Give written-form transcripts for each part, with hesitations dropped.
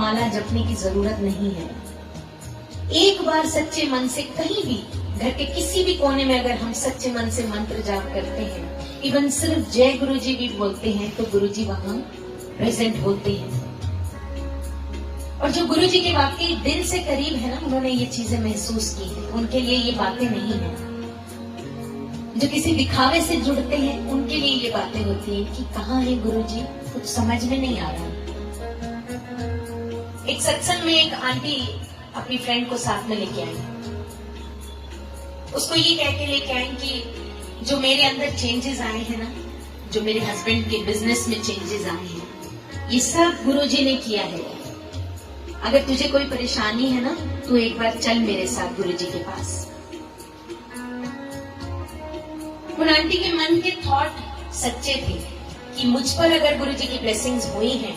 माला जपने की जरूरत नहीं है। एक बार सच्चे मन से कहीं भी घर के किसी भी कोने में अगर हम सच्चे मन से मंत्र जाप करते हैं, इवन सिर्फ जय गुरु जी भी बोलते हैं, तो गुरु जी वहां प्रेजेंट होते हैं। और जो गुरु जी के वाकई दिल से करीब है ना, उन्होंने ये चीजें महसूस की है, उनके लिए ये बातें नहीं है। जो किसी दिखावे से जुड़ते हैं उनके लिए ये बातें होती है कि कहाँ है गुरु जी, कुछ समझ में नहीं आ रहा। एक सत्संग में एक आंटी अपनी फ्रेंड को साथ में लेके आई, उसको ये कह के लेके आई कि जो मेरे अंदर चेंजेस आए हैं ना, जो मेरे हस्बैंड के बिजनेस में चेंजेस आए हैं, ये सब गुरुजी ने किया है। अगर तुझे कोई परेशानी है ना, तू एक बार चल मेरे साथ गुरुजी के पास। उन आंटी के मन के थॉट सच्चे थे कि मुझ पर अगर गुरुजी की ब्लेसिंग्स हुई हैं,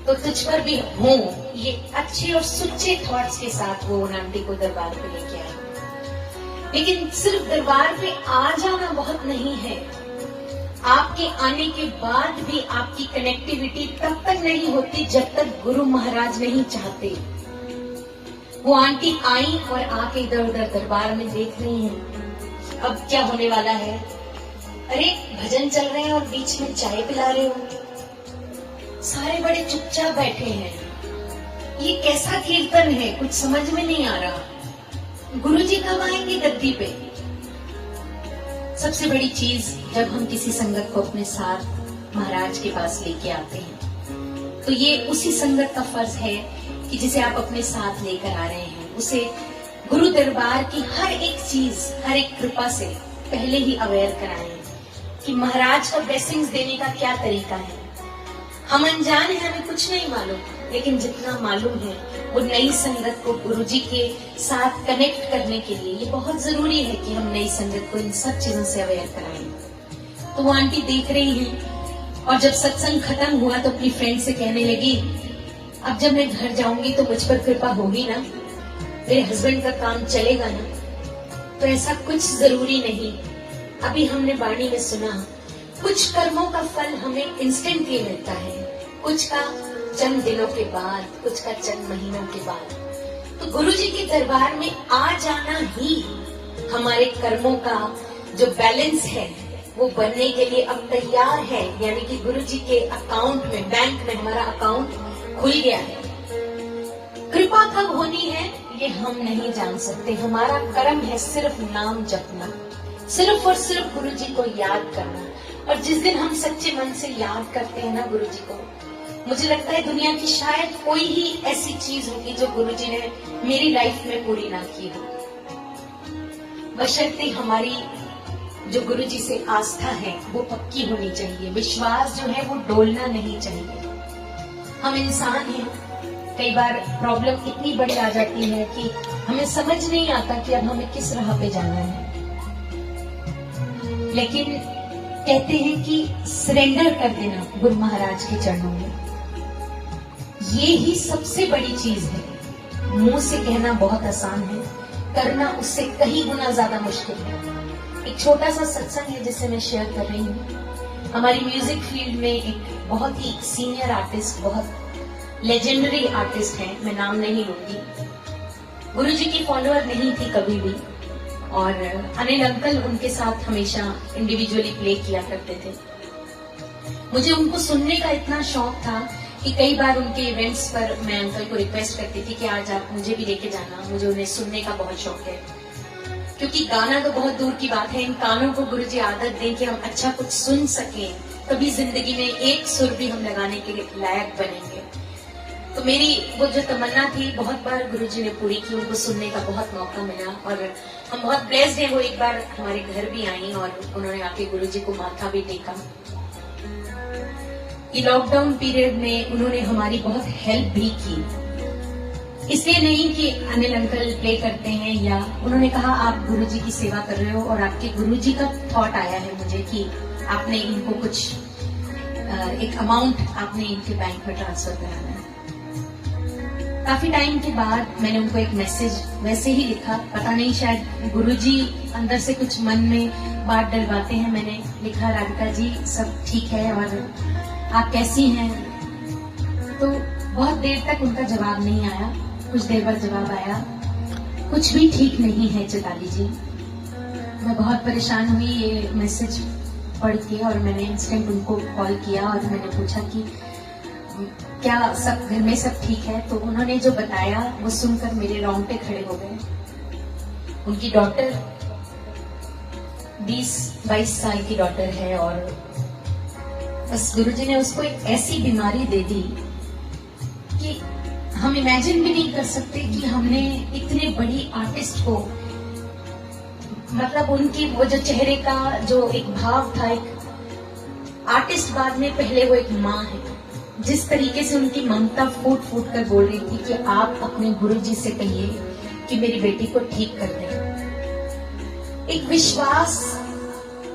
तो तुझ पर भी हो। ये अच्छे और सच्चे थॉट्स के साथ वो उन आंटी को दरबार पे लेके आए। लेकिन सिर्फ दरबार पे आ जाना बहुत नहीं है, आपके आने के बाद भी आपकी कनेक्टिविटी तब तक नहीं होती जब तक गुरु महाराज नहीं चाहते। वो आंटी आई और आके इधर उधर दरबार में देख रही हैं, अब क्या होने वाला है। अरे भजन चल रहे हैं और बीच में चाय पिला रहे हो, सारे बड़े चुपचाप बैठे हैं, ये कैसा कीर्तन है, कुछ समझ में नहीं आ रहा। गुरुजी कब आएंगे गद्दी पे। सबसे बड़ी चीज, जब हम किसी संगत को अपने साथ महाराज के पास लेके आते हैं, तो ये उसी संगत का फर्ज है कि जिसे आप अपने साथ लेकर आ रहे हैं, उसे गुरु दरबार की हर एक चीज, हर एक कृपा से पहले ही अवेयर कराएं कि महाराज को ब्लेसिंग्स देने का क्या तरीका है। हम अनजान हैं, हमें कुछ नहीं मालूम, लेकिन जितना मालूम है वो नई संगत को गुरुजी के साथ कनेक्ट करने के लिए ये बहुत जरूरी है कि हम नई संगत को इन सब चीजों से अवेयर कराएं। तो वो आंटी देख रही हैं, और जब सत्संग खत्म हुआ तो अपनी फ्रेंड से कहने लगी, अब जब मैं घर जाऊंगी तो मुझ पर कृपा होगी ना, मेरे हस्बैंड का काम चलेगा ना। तो ऐसा कुछ जरूरी नहीं। अभी हमने वाणी में सुना, कुछ कर्मों का फल हमें इंस्टेंटली मिलता है, कुछ का चंद दिनों के बाद, कुछ का चंद महीनों के बाद। तो गुरुजी के दरबार में आ जाना ही हमारे कर्मों का जो बैलेंस है वो बनने के लिए अब तैयार है। यानी कि गुरुजी के अकाउंट में, बैंक में हमारा अकाउंट खुल गया है। कृपा कब होनी है ये हम नहीं जान सकते। हमारा कर्म है सिर्फ नाम जपना, सिर्फ और सिर्फ गुरुजी को याद करना। और जिस दिन हम सच्चे मन से याद करते हैं ना गुरुजी को, मुझे लगता है दुनिया की शायद कोई ही ऐसी चीज होगी जो गुरुजी ने मेरी लाइफ में पूरी ना की हो। बशर्ते हमारी जो गुरुजी से आस्था है वो पक्की होनी चाहिए, विश्वास जो है वो डोलना नहीं चाहिए। हम इंसान हैं, कई बार प्रॉब्लम इतनी बड़ी आ जाती है कि हमें समझ नहीं आता कि अब हमें किस राह पे जाना है। लेकिन कहते हैं कि सरेंडर कर देना गुरु महाराज के चरणों में, ये ही सबसे बड़ी चीज है। मुंह से कहना बहुत आसान है, करना उससे कहीं गुना ज्यादा मुश्किल है। एक छोटा सा सत्संग है जिसे मैं शेयर कर रही हूँ। हमारी म्यूजिक फील्ड में एक बहुत ही सीनियर आर्टिस्ट, बहुत लेजेंडरी आर्टिस्ट हैं, मैं नाम नहीं लूंगी, गुरुजी की फॉलोअर नहीं थी कभी भी, और अनिल अंकल उनके साथ हमेशा इंडिविजुअली प्ले किया करते थे। मुझे उनको सुनने का इतना शौक था कि कई बार उनके इवेंट्स पर मैं अंकल को रिक्वेस्ट करती थी कि आज आप मुझे भी लेके जाना, मुझे उन्हें सुनने का बहुत शौक है। क्योंकि गाना तो बहुत दूर की बात है, इन कानों को गुरुजी आदत दें कि हम अच्छा कुछ सुन सकें, तभी जिंदगी में एक सुर भी हम लगाने के लायक बनेंगे। तो मेरी वो जो तमन्ना थी बहुत बार गुरुजी ने पूरी की, उनको सुनने का बहुत मौका मिला, और हम बहुत ब्लेस्ड हैं। वो एक बार हमारे घर भी आई और उन्होंने आके गुरुजी को माथा भी टेका। ये लॉकडाउन पीरियड में उन्होंने हमारी बहुत हेल्प भी की। इसलिए नहीं कि अनिल अंकल प्ले करते हैं, या उन्होंने कहा आप गुरुजी की सेवा कर रहे हो और आपके गुरुजी का थॉट आया है मुझे कि आपने इनको कुछ एक अमाउंट आपने इनके बैंक में ट्रांसफर कराना है। काफी टाइम के बाद मैंने उनको एक मैसेज वैसे ही लिखा, पता नहीं शायद गुरुजी अंदर से कुछ मन में बात डलवाते हैं। मैंने लिखा, राधिका जी सब ठीक है और आप कैसी हैं? तो बहुत देर तक उनका जवाब नहीं आया। कुछ देर बाद जवाब आया, कुछ भी ठीक नहीं है चैताली जी। मैं बहुत परेशान हुई ये मैसेज पढ़ के, और मैंने इंस्टेंट उनको कॉल किया और मैंने पूछा कि क्या सब घर में सब ठीक है। तो उन्होंने जो बताया वो सुनकर मेरे रोंगटे खड़े हो गए। उनकी डॉटर 20-22 साल की डॉटर है, और बस गुरुजी ने उसको एक ऐसी बीमारी दे दी कि हम इमेजिन भी नहीं कर सकते कि हमने इतने बड़ी आर्टिस्ट को, मतलब उनकी वो जो चेहरे का जो एक भाव था, एक आर्टिस्ट बाद में पहले वो एक माँ है, जिस तरीके से उनकी ममता फूट फूट कर बोल रही थी कि आप अपने गुरुजी से कहिए कि मेरी बेटी को ठीक कर दें। एक विश्वास,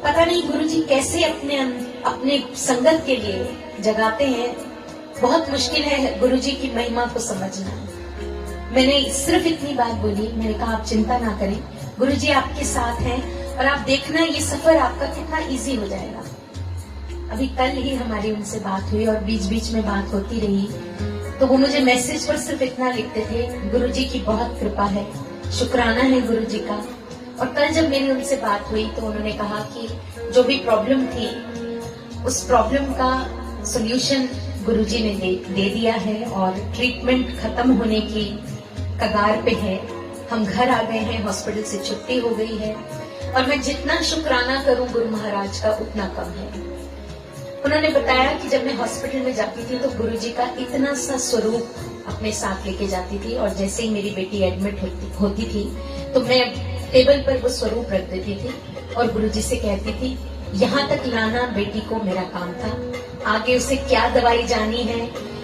पता नहीं गुरुजी कैसे अपने संगत के लिए जगाते हैं। बहुत मुश्किल है गुरुजी की महिमा को समझना। मैंने सिर्फ इतनी बात बोली, मैंने कहा आप चिंता ना करें, गुरुजी आपके साथ हैं और आप देखना ये सफर आपका कितना इजी हो जाएगा। अभी कल ही हमारी उनसे बात हुई और बीच बीच में बात होती रही, तो वो मुझे मैसेज पर सिर्फ इतना लिखते थे, गुरुजी की बहुत कृपा है, शुक्राना है गुरुजी का। और कल जब मेरी उनसे बात हुई तो उन्होंने कहा कि जो भी प्रॉब्लम थी उस प्रॉब्लम का सोल्यूशन गुरुजी ने दे दिया है और ट्रीटमेंट खत्म होने की कगार पे है। हम घर आ गए हैं, हॉस्पिटल से छुट्टी हो गई है, और मैं जितना शुक्राना करूं गुरु महाराज का उतना कम है। उन्होंने बताया कि जब मैं हॉस्पिटल में जाती थी तो गुरुजी का इतना सा स्वरूप अपने साथ लेके जाती थी, और जैसे ही मेरी बेटी एडमिट होती थी तो मैं टेबल पर वो स्वरूप रख देती थी और गुरुजी से कहती थी यहाँ तक लाना बेटी को मेरा काम था, आगे उसे क्या दवाई जानी है,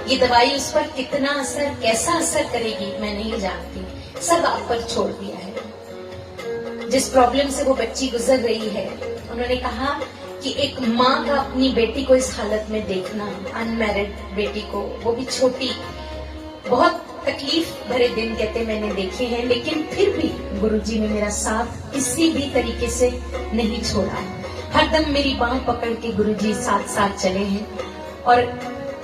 ये दवाई उस पर कितना असर, कैसा असर करेगी मैं नहीं जानती, सब आप पर छोड़ दिया है। जिस प्रॉब्लम से वो बच्ची गुजर रही है, उन्होंने कहा कि एक माँ का अपनी बेटी को इस हालत में देखना, अनमैरिड बेटी को, वो भी छोटी, बहुत तकलीफ भरे दिन कहते मैंने देखे हैं, लेकिन फिर भी गुरुजी ने मेरा साथ किसी भी तरीके से नहीं छोड़ा। हरदम मेरी बांह पकड़ के गुरुजी साथ साथ चले हैं, और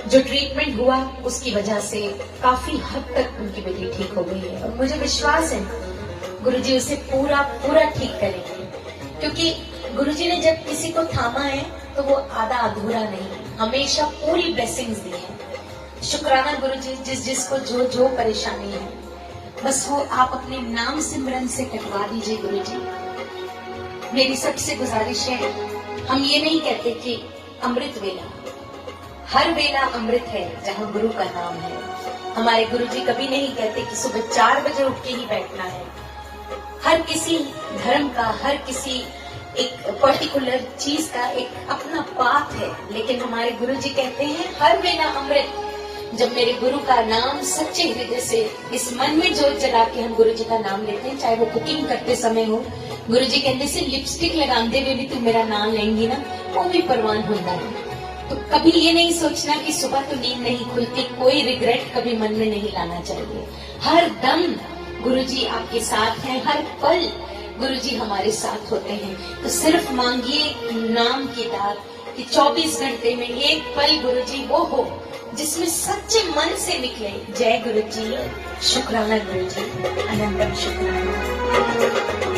जो ट्रीटमेंट हुआ उसकी वजह से काफी हद तक उनकी बेटी ठीक हो गई है, और मुझे विश्वास है गुरुजी उसे पूरा पूरा ठीक करेंगे, क्योंकि गुरुजी ने जब किसी को थामा है तो वो आधा अधूरा नहीं, हमेशा पूरी ब्लेसिंग्स दी है। शुक्राना गुरुजी, जिसको जो परेशानी है बस वो आप अपने नाम सिमरन से कटवा दीजिए गुरुजी। मेरी सबसे गुजारिश है, हम ये नहीं कहते कि अमृत वेला, हर वेला अमृत है जहाँ गुरु का नाम है। हमारे गुरुजी कभी नहीं कहते कि सुबह 4 बजे उठ के ही बैठना है। हर किसी धर्म का, हर किसी एक पर्टिकुलर चीज का एक अपना पाथ है, लेकिन हमारे गुरुजी कहते हैं हर वेला अमृत। जब मेरे गुरु का नाम सच्चे हृदय से इस मन में जोत जला के हम गुरुजी का नाम लेते हैं, चाहे वो कुकिंग करते समय हो, गुरुजी कहते से लिपस्टिक लगाते हुए भी तुम मेरा नाम लेंगी ना, वो भी परवान होता है। तो कभी ये नहीं सोचना कि सुबह तो नींद नहीं खुलती, कोई रिग्रेट कभी मन में नहीं लाना चाहिए। हर दम गुरुजी आपके साथ हैं, हर पल गुरुजी हमारे साथ होते हैं। तो सिर्फ मांगिए नाम की दात कि 24 घंटे में एक पल गुरुजी वो हो जिसमें सच्चे मन से निकले, जय गुरुजी, शुक्राना गुरुजी, अनंतम शुक्राना।